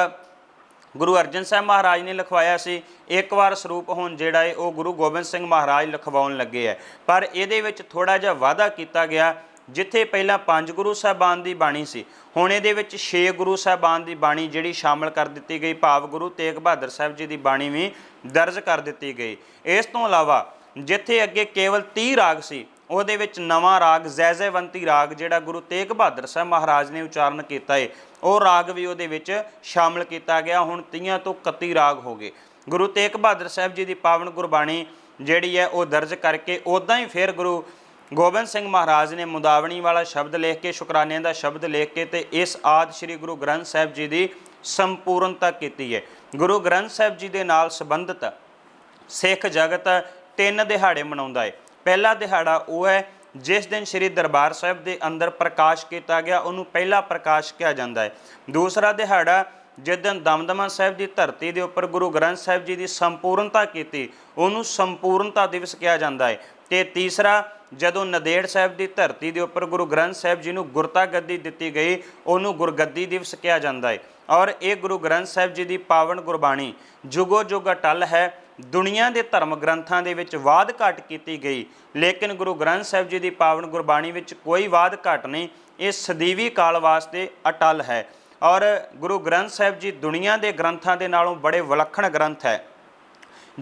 ਗੁਰੂ ਅਰਜਨ ਸਾਹਿਬ ਮਹਾਰਾਜ ਨੇ ਲਿਖਵਾਇਆ ਸੀ, ਇੱਕ ਵਾਰ ਸਰੂਪ ਹੁਣ ਜਿਹੜਾ ਹੈ ਉਹ ਗੁਰੂ ਗੋਬਿੰਦ ਸਿੰਘ ਮਹਾਰਾਜ ਲਿਖਵਾਉਣ ਲੱਗੇ ਹੈ। ਪਰ ਇਹਦੇ ਵਿੱਚ ਥੋੜ੍ਹਾ ਜਿਹਾ ਵਾਅਦਾ ਕੀਤਾ ਗਿਆ, ਜਿੱਥੇ ਪਹਿਲਾਂ 5 ਗੁਰੂ ਸਾਹਿਬਾਨ ਦੀ ਬਾਣੀ ਸੀ, ਹੁਣ ਇਹਦੇ ਵਿੱਚ 6 ਗੁਰੂ ਸਾਹਿਬਾਨ ਦੀ ਬਾਣੀ ਜਿਹੜੀ ਸ਼ਾਮਲ ਕਰ ਦਿੱਤੀ ਗਈ। ਭਾਵ ਗੁਰੂ ਤੇਗ ਬਹਾਦਰ ਸਾਹਿਬ ਜੀ ਦੀ ਬਾਣੀ ਵੀ ਦਰਜ ਕਰ ਦਿੱਤੀ ਗਈ। ਇਸ ਤੋਂ ਇਲਾਵਾ ਜਿੱਥੇ ਅੱਗੇ ਕੇਵਲ 30 ਰਾਗ ਸੀ, ਉਹਦੇ ਵਿੱਚ ਨਵਾਂ ਰਾਗ ਜੈਜੈਵੰਤੀ ਰਾਗ ਜਿਹੜਾ ਗੁਰੂ ਤੇਗ ਬਹਾਦਰ ਸਾਹਿਬ ਮਹਾਰਾਜ ਨੇ ਉਚਾਰਨ ਕੀਤਾ ਹੈ, ਉਹ ਰਾਗ ਵੀ ਉਹਦੇ ਵਿੱਚ ਸ਼ਾਮਲ ਕੀਤਾ ਗਿਆ। ਹੁਣ 30 ਤੋਂ 31 ਰਾਗ ਹੋ ਗਏ। ਗੁਰੂ ਤੇਗ ਬਹਾਦਰ ਸਾਹਿਬ ਜੀ ਦੀ ਪਾਵਨ ਗੁਰਬਾਣੀ ਜਿਹੜੀ ਹੈ ਉਹ ਦਰਜ ਕਰਕੇ ਉੱਦਾਂ ਹੀ ਫਿਰ ਗੁਰੂ ਗੋਬਿੰਦ ਸਿੰਘ ਮਹਾਰਾਜ ਨੇ ਮੁਦਾਵਣੀ ਵਾਲਾ ਸ਼ਬਦ ਲਿਖ ਕੇ, ਸ਼ੁਕਰਾਨਿਆਂ ਦਾ ਸ਼ਬਦ ਲਿਖ ਕੇ ਤੇ ਇਸ ਆਦਿ ਸ਼੍ਰੀ ਗੁਰੂ ਗ੍ਰੰਥ ਸਾਹਿਬ ਜੀ ਦੀ ਸੰਪੂਰਨਤਾ ਕੀਤੀ ਹੈ। ਗੁਰੂ ਗ੍ਰੰਥ ਸਾਹਿਬ ਜੀ ਦੇ ਨਾਲ ਸੰਬੰਧਿਤ ਸਿੱਖ ਜਗਤ 3 ਦਿਹਾੜੇ ਮਨਾਉਂਦਾ ਹੈ। ਪਹਿਲਾ ਦਿਹਾੜਾ ਉਹ ਹੈ जिस दिन श्री दरबार साहिब के अंदर प्रकाश किया गया उन्होंने पहला प्रकाश कहा जाता है। दूसरा दिहाड़ा जिस दिन दमदमा साहिब की धरती के उपर गुरु ग्रंथ साहिब जी की संपूर्णता की उन्होंने संपूर्णता दिवस कहा जाता है। तो तीसरा जदों नदेड़ साहिब की धरती के उपर गुरु ग्रंथ साहिब जी को गुरता गद्दी दी गई उन्होंने गुरगद्दी दिवस कहा जाता है। और ये गुरु ग्रंथ साहिब जी की पावन गुरबाणी जुगो जुग अटल है। दुनिया के धर्म ग्रंथों के विच वाद घाट की गई लेकिन गुरु ग्रंथ साहिब जी की पावन गुरबाणी विच कोई वाद घाट नहीं, ये सदीवी काल वास्ते अटल है। और गुरु ग्रंथ साहिब जी दुनिया के ग्रंथों के नालों बड़े विलक्षण ग्रंथ है।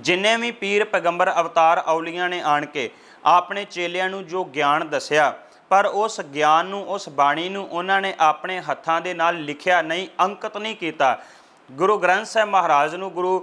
जिन्ने भी पीर पैगंबर अवतार औलियां ने आण के अपने चेलियां नूं जो ज्ञान दसिया पर उस ज्ञान नूं उस बाणी नूं उन्हां ने अपने हत्थां दे नाल लिखिया नहीं, अंकित नहीं किया। गुरु ग्रंथ साहिब महाराज नूं गुरु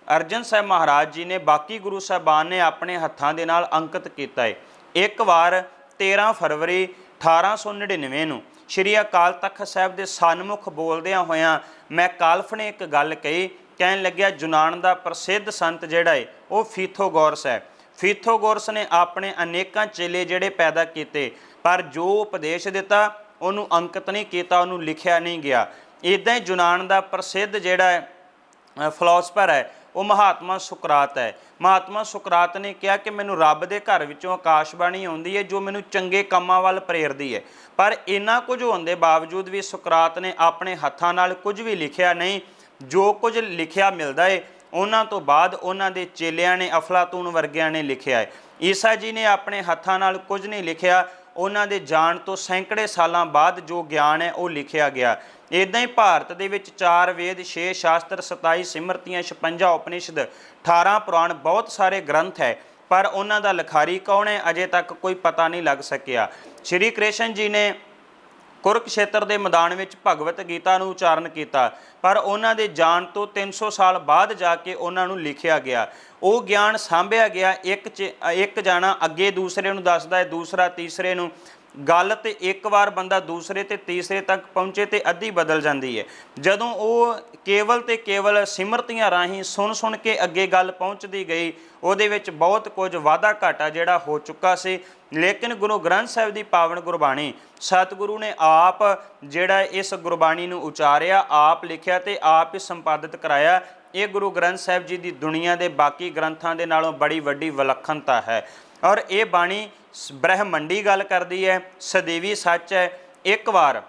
अर्जन साहब महाराज जी ने बाकी गुरु साहबान ने अपने हत्थों के नाल अंकित किया है। एक बार 13 फरवरी 1899 नूं श्री अकाल तख्त साहिब के सन्मुख बोलदियां होयां मैं काल्पनिक गल कही, कहन लग्या यूनान का प्रसिद्ध संत जिहड़ा है वो फीथोगोरस है। फीथोगोरस ने अपने अनेकां चेले जिहड़े पैदा किए पर जो उपदेश दिता उन्होंने अंकित नहीं किया, उन्होंने लिखिया नहीं गया। इदां ही यूनान का प्रसिद्ध जिहड़ा फिलोसफर है वो महात्मा सुकरात है। महात्मा सुकरात ने कहा कि मैनू रब के घर विचों आकाशबाणी आउंदी है जो मैनू चंगे कामां वल प्रेरदी है। पर इन्ना कुछ होने के बावजूद भी सुकरात ने अपने हत्थां नाल कुछ भी लिखिया नहीं। जो कुछ लिखिया मिलता है उन्हां तो बाद उन्हां दे चेलियां ने अफलातून वर्गियां ने लिखिया है। ईसा जी ने अपने हत्थां नाल कुछ नहीं लिखिया, उन्हां दे जाण तो सैकड़े सालां बाद जो ज्ञान है वो लिखिया गया। इदां ही भारत दे विच 4 वेद 6 शास्त्र 27 सिमरतियां 56 उपनिषद 18 पुराण बहुत सारे ग्रंथ है पर उन्हां दा लिखारी कौन है अजे तक कोई पता नहीं लग सकिया। श्री कृष्ण जी ने कुरुक्षेत्र के मैदान में भगवत गीता नूं उचारण किया पर उन्हां दे जाण तो 300 साल बाद जाके उन्हां नूं लिखिया गया। वो ज्ञान सांभिया गया। एक जाना अगे दूसरे नूं दसदा है, दूसरा तीसरे नूं। गल तो एक बार बंदा दूसरे ते तीसरे तक पहुँचे तो अद्धी बदल जाती है। जदों वो केवल तो केवल सिमरतियां राही सुन सुन के अगे गल पहुँचती गई उहदे विच बहुत कुछ वाधा घाटा जिहड़ा हो चुका सी। लेकिन गुरु ग्रंथ साहिब की पावन गुरबाणी सतगुरु ने आप जिहड़ा इस गुरबाणी नूं उचारिया, आप लिखिया ते आप ही संपादित कराया। ये गुरु ग्रंथ साहिब जी की दुनिया के बाकी ग्रंथों के नालों बड़ी वड्डी विलक्षणता है। और ये बाणी ब्रह्मंडी गल करती है, सदैवी सच है। एक बार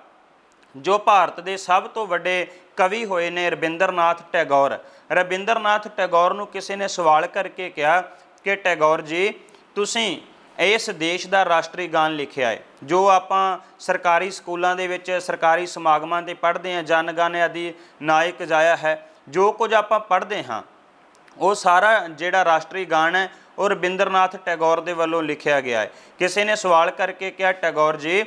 जो भारत के सब तो वड्डे कवि होए ने रविंद्र नाथ टैगोर, रविंद्र नाथ टैगोर नूं किसी ने सवाल करके कहा कि टैगोर जी तुसीं इस देश का राष्ट्रीय गान लिखिया है जो आपां सरकारी स्कूलों के विच सरकारी समागमां ते पढ़ते हैं, जन गण आदि नायक जाया है, जो कुछ आपां पढ़ते हाँ वो सारा जिहड़ा राष्ट्रीय गान है और रविंद्र नाथ टैगोर के वालों लिखिया गया है। किसी ने सवाल करके कहा टैगोर जी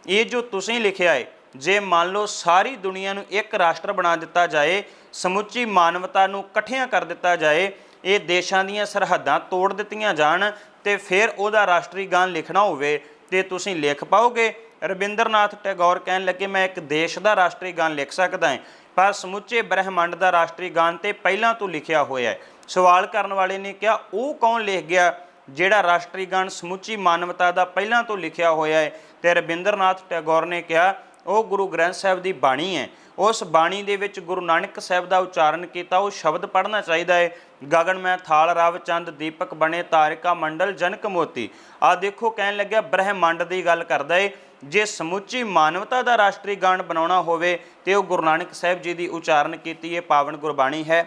ये जो तुसीं लिखिया है जे मान लो सारी दुनिया नूं एक राष्ट्र बना दिता जाए, समुची मानवता नूं इकट्ठियां कर दिता जाए, ये देशां दीयां सरहदां तोड़ दित्तियां जाण ते फिर उहदा राष्ट्रीय गान लिखना होवे ते तुसीं लिख पाओगे? रविंद्र नाथ टैगोर कहन लगे मैं एक देश का राष्ट्रीय गान लिख सकदा है पर समुचे ब्रह्मंड का राष्ट्रीय गान तो पहलां तो लिखिया होया है। सवाल करने वाले ने कहा वो कौन लिख गया जिहड़ा राष्ट्रीय गान समुची मानवता का पहलां तो लिखिया होया है? तो रविंद्र नाथ टैगोर ने कहा वो गुरु ग्रंथ साहिब की बाणी है। उस बाणी दे विच गुरु नानक साहिब का उचारण किया वो शब्द पढ़ना चाहिए है, गगन में थाल रव चंद दीपक बने तारिका मंडल जनक मोती। आ देखो कहन लग्या ब्रह्मंड की गल करदा है। जे समुची मानवता का राष्ट्रीय गान बनाउणा होवे ते वो गुरु नानक साहिब जी की उचारण की ये पावन गुरबाणी है।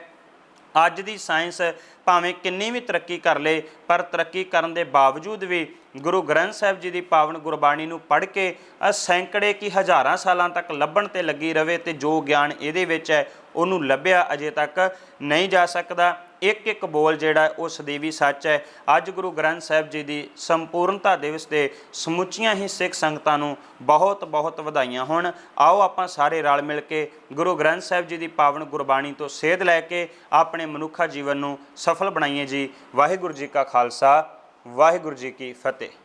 अज की साइंस भावें किन्नी भी तरक्की कर ले पर तरक्की करने के बावजूद भी गुरु ग्रंथ साहिब जी की पावन गुरबाणी नूं पढ़ के सैकड़े की हज़ारां सालां तक लभण ते लगी रहे तो जो ज्ञान इहदे विच है उन्होंने लभ्या अजे तक नहीं जा सकता। एक एक बोल जिहड़ा वो सदैवी सच है। अज गुरु ग्रंथ साहिब जी की संपूर्णता दिवस ते समुचियां ही सिख संगतां नूं बहुत बहुत वधाइयां होण। आओ आपां सारे रल मिल के गुरु ग्रंथ साहिब जी की पावन गुरबाणी तो सेध लैके अपने मनुखा जीवन नूं सफल बनाइए जी। वाहिगुरू जी का खालसा, वाहिगुरू जी की फतेह।